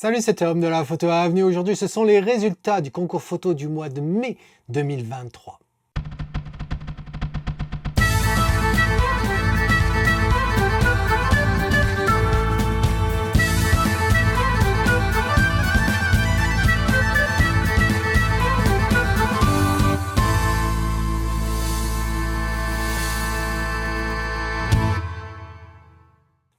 Salut, c'est Tom de la photo à Avenue. Aujourd'hui, ce sont les résultats du concours photo du mois de mai 2023.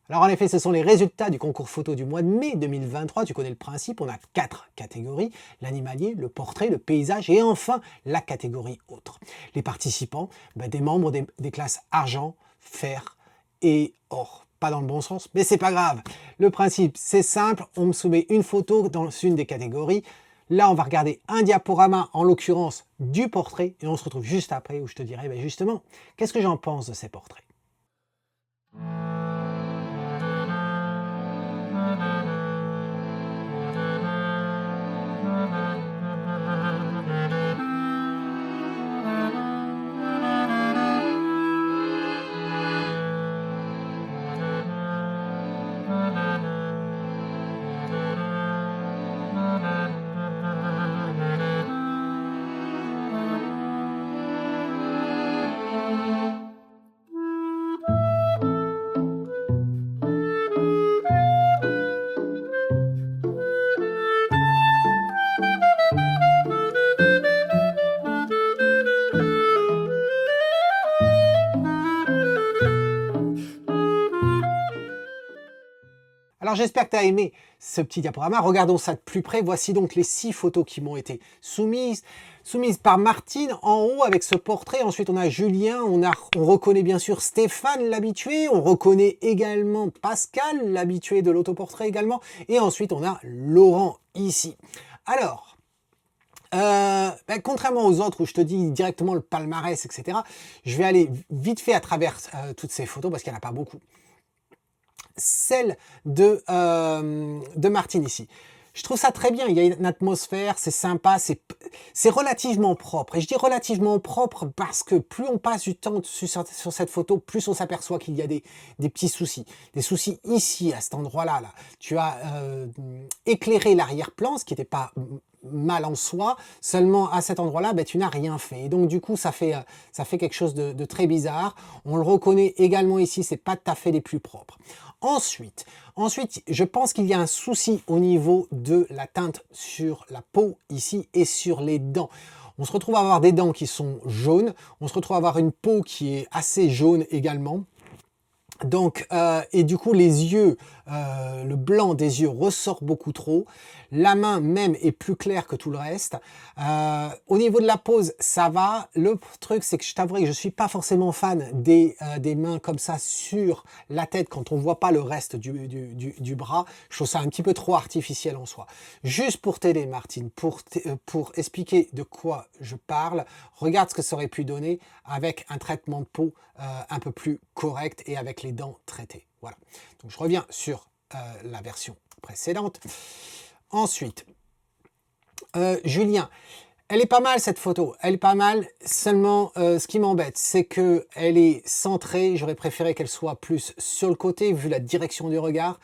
Alors en effet, ce sont les résultats du concours photo du mois de mai 2023. Tu connais le principe, on a 4 catégories, l'animalier, le portrait, le paysage et enfin la catégorie autre. Les participants, des membres des classes argent, fer et or. Pas dans le bon sens, mais c'est pas grave. Le principe, c'est simple, on me soumet une photo dans une des catégories. Là, on va regarder un diaporama, en l'occurrence du portrait, et on se retrouve juste après où je te dirai justement, qu'est-ce que j'en pense de ces portraits. Alors j'espère que tu as aimé ce petit diaporama. Regardons ça de plus près. Voici donc les 6 photos qui m'ont été soumises par Martine en haut avec ce portrait. Ensuite on a Julien, on reconnaît bien sûr Stéphane l'habitué, on reconnaît également Pascal l'habitué de l'autoportrait également. Et ensuite on a Laurent ici. Alors, contrairement aux autres où je te dis directement le palmarès, etc., je vais aller vite fait à travers toutes ces photos parce qu'il n'y en a pas beaucoup. Celle de Martine ici. Je trouve ça très bien, il y a une atmosphère, c'est sympa, c'est relativement propre. Et je dis relativement propre parce que plus on passe du temps sur cette photo, plus on s'aperçoit qu'il y a des petits soucis. Des soucis ici, à cet endroit-là. Là. Tu as éclairé l'arrière-plan, ce qui n'était pas mal en soi, seulement à cet endroit-là, tu n'as rien fait. Et donc du coup, ça fait quelque chose de très bizarre. On le reconnaît également ici, c'est pas tout à fait les plus propres. Ensuite, je pense qu'il y a un souci au niveau de la teinte sur la peau ici et sur les dents. On se retrouve à avoir des dents qui sont jaunes, on se retrouve à avoir une peau qui est assez jaune également. Donc, et du coup, les yeux, le blanc des yeux ressort beaucoup trop. La main même est plus claire que tout le reste. Au niveau de la pose, ça va. Le truc, c'est que je t'avouerai que je ne suis pas forcément fan des mains comme ça sur la tête quand on ne voit pas le reste du bras. Je trouve ça un petit peu trop artificiel en soi. Juste pour t'aider, Martine, pour expliquer de quoi je parle, regarde ce que ça aurait pu donner avec un traitement de peau un peu plus correct et avec les dents traitées. Voilà. Donc je reviens sur la version précédente. Ensuite, Julien, elle est pas mal cette photo, elle est pas mal, seulement ce qui m'embête, c'est qu'elle est centrée, j'aurais préféré qu'elle soit plus sur le côté, vu la direction du regard.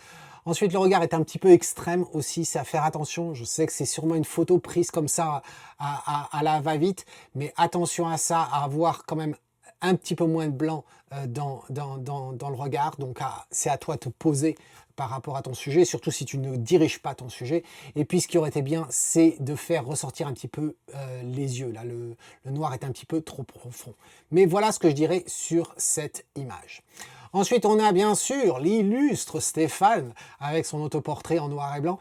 Ensuite, le regard est un petit peu extrême aussi, c'est à faire attention. Je sais que c'est sûrement une photo prise comme ça à la va-vite, mais attention à ça, à avoir quand même un petit peu moins de blanc dans le regard. Donc, c'est à toi de te poser par rapport à ton sujet, surtout si tu ne diriges pas ton sujet. Et puis, ce qui aurait été bien, c'est de faire ressortir un petit peu les yeux. Là, le noir est un petit peu trop profond. Mais voilà ce que je dirais sur cette image. Ensuite, on a bien sûr l'illustre Stéphane avec son autoportrait en noir et blanc.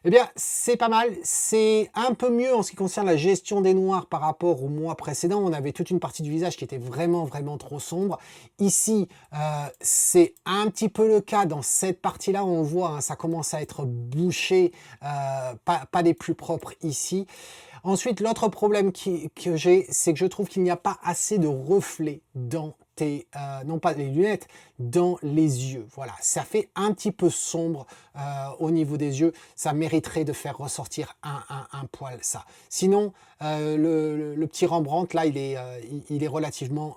Eh bien, c'est pas mal. C'est un peu mieux en ce qui concerne la gestion des noirs par rapport au mois précédent. On avait toute une partie du visage qui était vraiment, vraiment trop sombre. Ici, c'est un petit peu le cas dans cette partie-là. On voit, hein, ça commence à être bouché, pas des plus propres ici. Ensuite, l'autre problème que j'ai, c'est que je trouve qu'il n'y a pas assez de reflets dans non pas les lunettes, dans les yeux. Voilà, ça fait un petit peu sombre au niveau des yeux. Ça mériterait de faire ressortir un poil ça. Sinon, le petit Rembrandt, là, il est relativement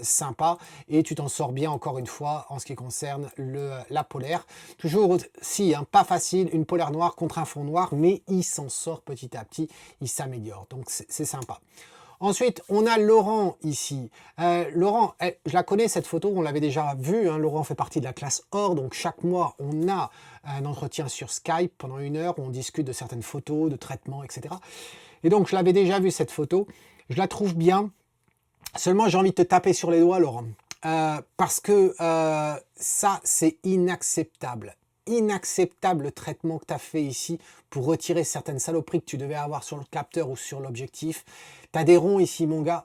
sympa et tu t'en sors bien, encore une fois, en ce qui concerne la polaire. Toujours, si, hein, pas facile, une polaire noire contre un fond noir, mais il s'en sort petit à petit, il s'améliore. Donc, c'est sympa. Ensuite, on a Laurent ici. Laurent, je la connais cette photo, on l'avait déjà vue. Hein. Laurent fait partie de la classe or, donc chaque mois, on a un entretien sur Skype pendant 1 heure où on discute de certaines photos, de traitements, etc. Et donc, je l'avais déjà vue cette photo. Je la trouve bien. Seulement, j'ai envie de te taper sur les doigts, Laurent. Parce que ça, c'est inacceptable. Inacceptable le traitement que tu as fait ici pour retirer certaines saloperies que tu devais avoir sur le capteur ou sur l'objectif. Tu as des ronds ici, mon gars.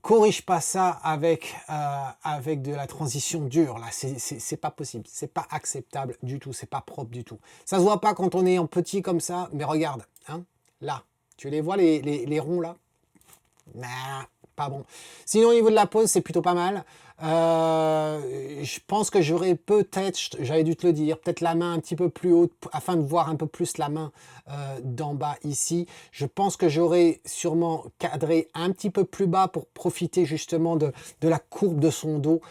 Corrige pas ça avec de la transition dure. Là, c'est pas possible. C'est pas acceptable du tout. C'est pas propre du tout. Ça se voit pas quand on est en petit comme ça. Mais regarde, hein, là. Tu les vois, les ronds là? Nah, pas bon. Sinon, au niveau de la pose, c'est plutôt pas mal. Je pense que j'aurais peut-être, j'avais dû te le dire, peut-être la main un petit peu plus haute afin de voir un peu plus la main d'en bas ici. Je pense que j'aurais sûrement cadré un petit peu plus bas pour profiter justement de la courbe de son dos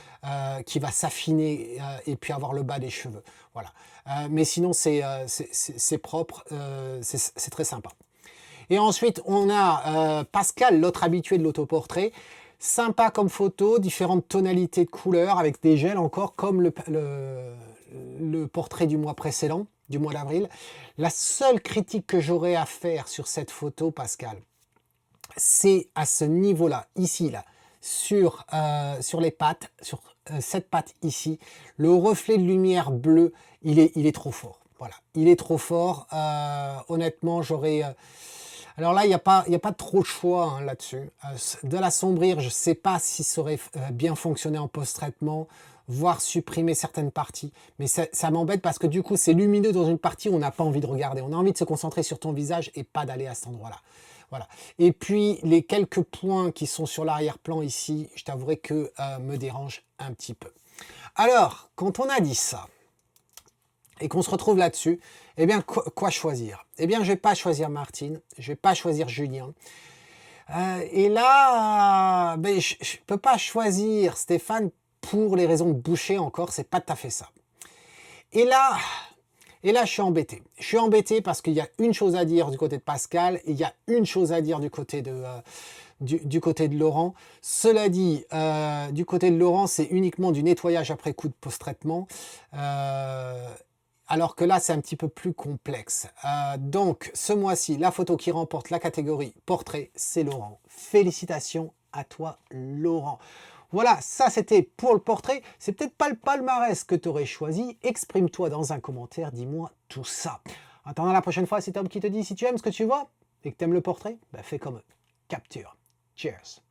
qui va s'affiner et puis avoir le bas des cheveux. Voilà. Mais sinon, c'est propre, c'est très sympa. Et ensuite, on a Pascal, l'autre habitué de l'autoportrait. Sympa comme photo, différentes tonalités de couleurs avec des gels encore comme le portrait du mois précédent, du mois d'avril. La seule critique que j'aurais à faire sur cette photo, Pascal, c'est à ce niveau-là, ici, là, sur les pattes, sur cette patte ici, le reflet de lumière bleue, il est trop fort. Voilà, il est trop fort. Honnêtement, j'aurais... Alors là, il n'y a pas trop de choix hein, là-dessus. De l'assombrir, je ne sais pas si ça aurait bien fonctionné en post-traitement, voire supprimer certaines parties. Mais ça m'embête parce que du coup, c'est lumineux dans une partie où on n'a pas envie de regarder. On a envie de se concentrer sur ton visage et pas d'aller à cet endroit-là. Voilà. Et puis, les quelques points qui sont sur l'arrière-plan ici, je t'avouerai que me dérangent un petit peu. Alors, quand on a dit ça, et qu'on se retrouve là-dessus, eh bien, quoi choisir? Eh bien, je ne vais pas choisir Martine, je ne vais pas choisir Julien. Et là, ben, je ne peux pas choisir Stéphane pour les raisons de boucher encore, c'est pas tout à fait ça. Et là, je suis embêté. Je suis embêté parce qu'il y a une chose à dire du côté de Pascal, et il y a une chose à dire du côté de Laurent. Cela dit, du côté de Laurent, c'est uniquement du nettoyage après coup de post-traitement. Alors que là, c'est un petit peu plus complexe. Donc, ce mois-ci, la photo qui remporte la catégorie portrait, c'est Laurent. Félicitations à toi, Laurent. Voilà, ça c'était pour le portrait. C'est peut-être pas le palmarès que tu aurais choisi. Exprime-toi dans un commentaire, dis-moi tout ça. En attendant la prochaine fois, c'est Tom qui te dit, si tu aimes ce que tu vois et que tu aimes le portrait, ben fais comme eux. Capture. Cheers.